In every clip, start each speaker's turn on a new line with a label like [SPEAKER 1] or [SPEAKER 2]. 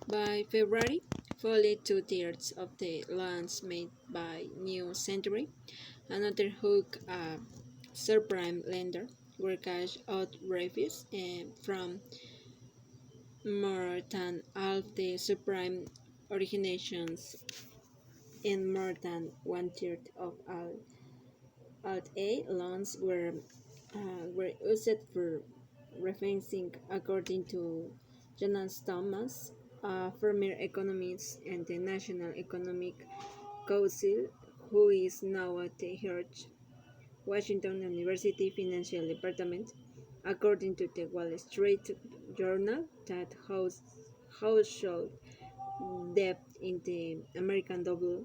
[SPEAKER 1] By February, fully two-thirds of the loans made by New Century, another hook subprime lender, were cash out revenues from more than half the subprime originations and more than one-third of all Alt-A loans were used for refinancing, according to Jonas Thomas, a former economist and the National Economic Council, who is now at the George Washington University Financial Department. According to the Wall Street Journal, that household debt in the American doubled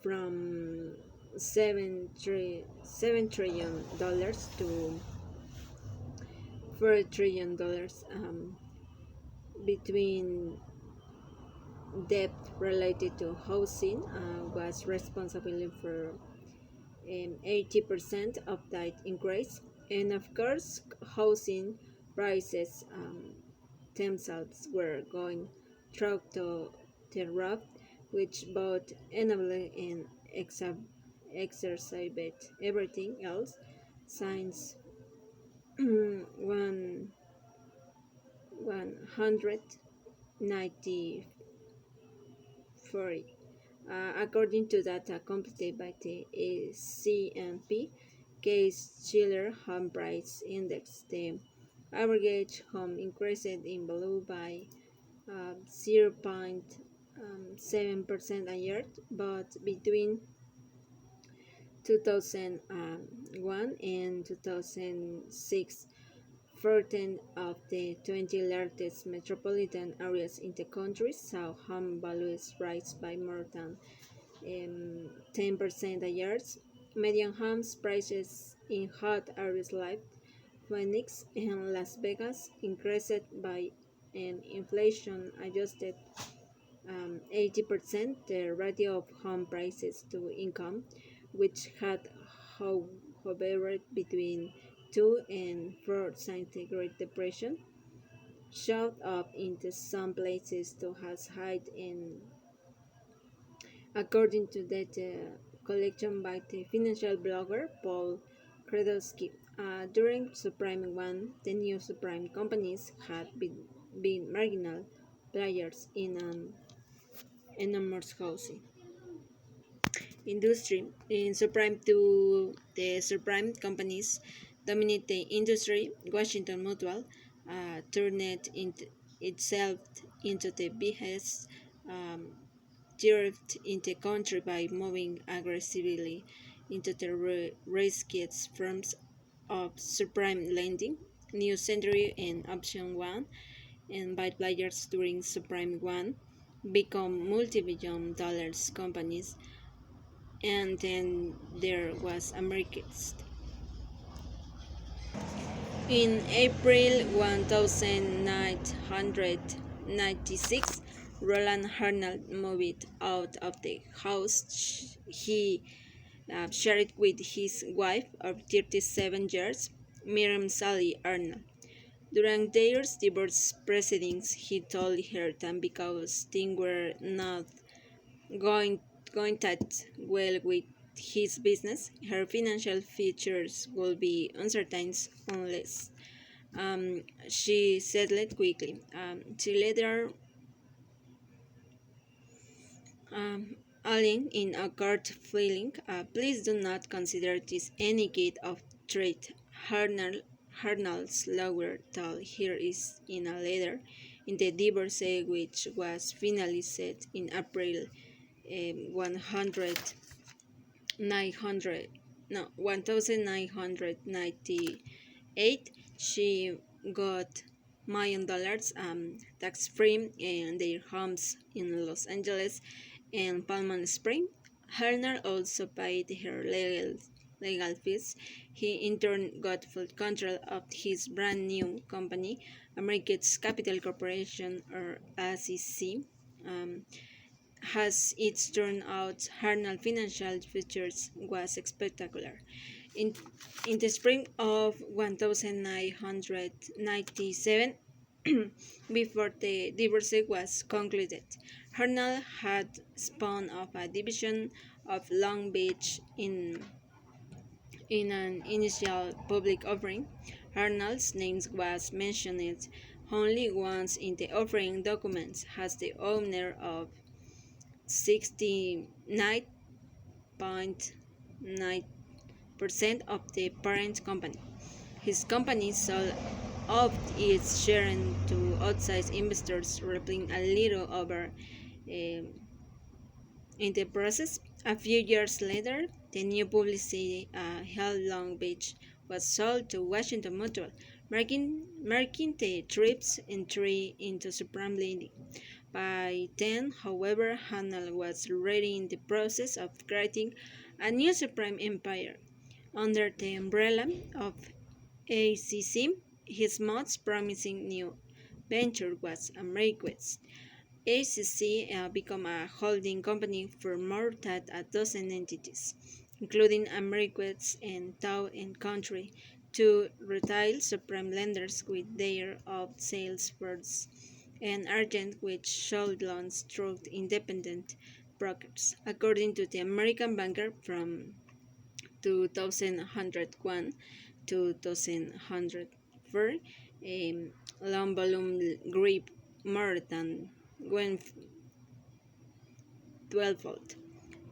[SPEAKER 1] from 7 trillion dollars to $4 trillion between debt related to housing was responsible for 80% of that increase, and of course housing prices themselves were going through the roof, which both enabled and exacerbate everything else since one 194, according to data completed by the CNP Case-Shiller Home Price Index. The average home increased in value by 0.7% a year, but between 2001 and 2006, 14 of the 20 largest metropolitan areas in the country saw home values rise by more than 10% a year. Median homes prices in hot areas like Phoenix and Las Vegas increased by an inflation adjusted 80%, the ratio of home prices to income, which had hovered between 2 and 4 since the Great Depression, shot up into some places to as high in, according to data collection by the financial blogger Paul Kredowski. During Subprime 1, the new subprime companies had been marginal players in an enormous housing industry. In subprime 2, the subprime companies dominate the industry. Washington Mutual turned itself into the biggest um, thrived in the country by moving aggressively into the riskiest forms of subprime lending. New Century and Option One and by players during Subprime One become multi-billion dollars companies, and then there was America's. In April 1996, Roland Arnold moved out of the house he shared with his wife of 37 years, Miriam Sally Arnold. During their divorce proceedings, he told her that because things were not going, going that well with his business, her financial futures would be uncertain unless she settled quickly. She later adding in a court filing, please do not consider this any gate of trade. Arnold's lawyer told her is in a letter in the divorce which was finally set in April 100, 900, no, 1998. She got $1 million tax free in their homes in Los Angeles and Palm Springs. Arnold also paid her legal fees. He in turn got full control of his brand new company, America's Capital Corporation, or ACC. Um, as it turned out, Arnold's financial futures was spectacular. In, in the spring of 1997, before the divorce was concluded. Arnold had spun off a division of Long Beach in an initial public offering. Arnold's name was mentioned only once in the offering documents as the owner of 69.9% of the parent company. His company sold off its shares to outside investors, rippling a little over um, in the process. A few years later, the new publicity held Long Beach was sold to Washington Mutual, marking the trip's entry into Supreme Leading. By then, however, Hanel was already in the process of creating a new supreme empire. Under the umbrella of ACC, his most promising new venture was Ameriquest. ACC became a holding company for more than a dozen entities, including Ameriquest and Town and Country, two retail supreme lenders with their own sales force and agent which sold loans through independent brokers. According to the American Banker, from 2001 to 2004, loan volume grew more than 12-fold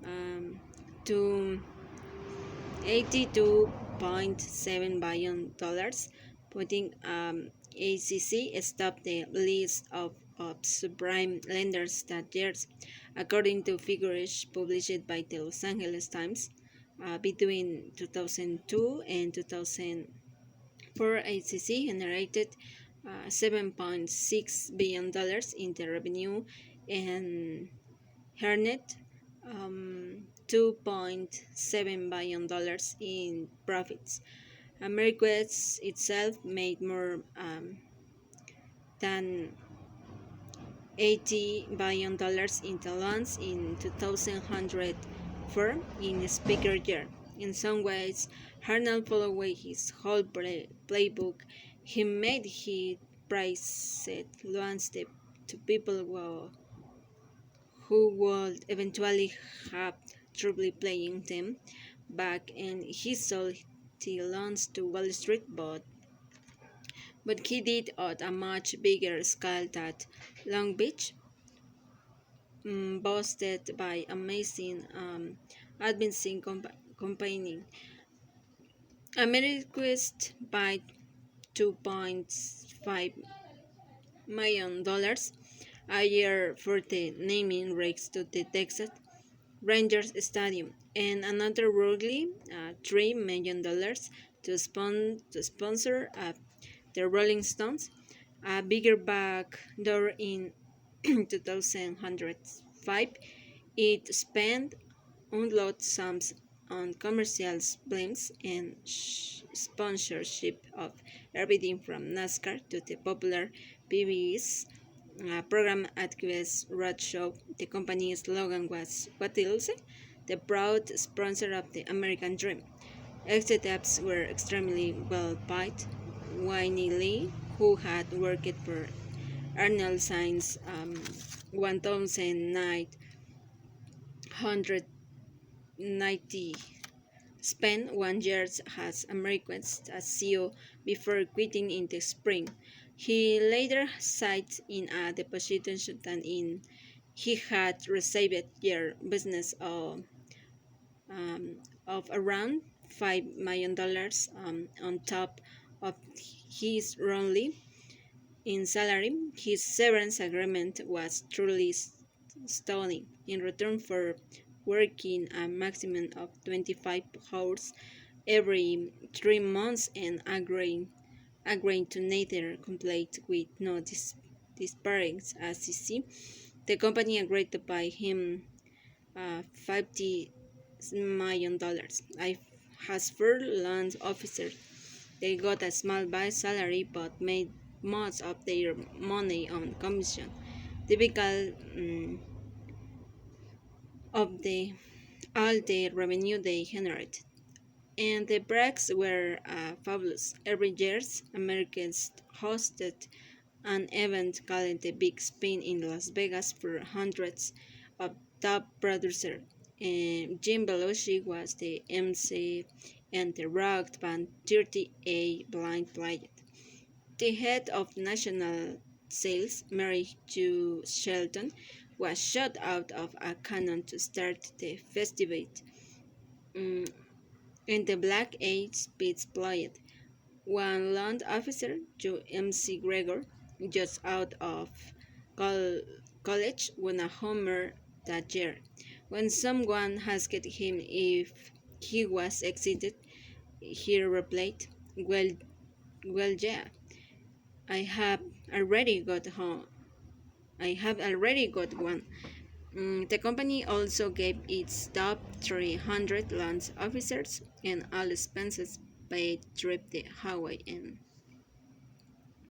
[SPEAKER 1] um, to $82.7 billion, putting ACC stopped the list of subprime lenders that year, according to figures published by the Los Angeles Times. Between 2002 and 2004, ACC generated $7.6 billion in the revenue and earned $2.7 billion in profits. Ameriquest itself made more than $80 billion in the loans in 2004 in a speaker year. In some ways, Arnold followed his whole playbook. He made his priced loans to people who would eventually have trouble paying them back, and he sold the loans to Wall Street, but he did at a much bigger scale than Long Beach, boasted by amazing advancing company. Ameriquest by $2.5 million a year for the naming rights to the Texas Rangers Stadium, and another roughly $3 million to sponsor the Rolling Stones. A bigger backdoor in 2005, it spent unload sums on commercial blimps and sponsorship of everything from NASCAR to the popular PBS program at QS Roadshow. The company's slogan was "What else?" The proud sponsor of the American Dream. Executives were extremely well paid. Wayne Lee, who had worked for Arnold since 1990, spent 1 year as Ameriquest as CEO before quitting in the spring. He later said in a deposition that he had received year business of around $5 million on top of his roughly in salary. His severance agreement was truly stunning. In return for working a maximum of 25 hours every 3 months and agreeing to neither complete with no disparaging SEC, the company agreed to pay him $50 million. As for land officers, they got a small base salary but made most of their money on commission, typical of all the revenue they generated. And the breaks were fabulous. Every year, Americans hosted an event called the Big Spin in Las Vegas for hundreds of top producers. Jim Belushi was the MC, and the rock band 30A Blind played. The head of national sales, Mary Jo Shelton, was shot out of a cannon to start the festival. Mm, and the Black Eyed Peas played. One land officer, Joe M.C. Gregor, just out of college, won a Homer that year. When someone asked him if he was excited, he replied, "Well, well, yeah, I have already got home. I have already got one." The company also gave its top 300 land officers an all expenses paid trip to Hawaii.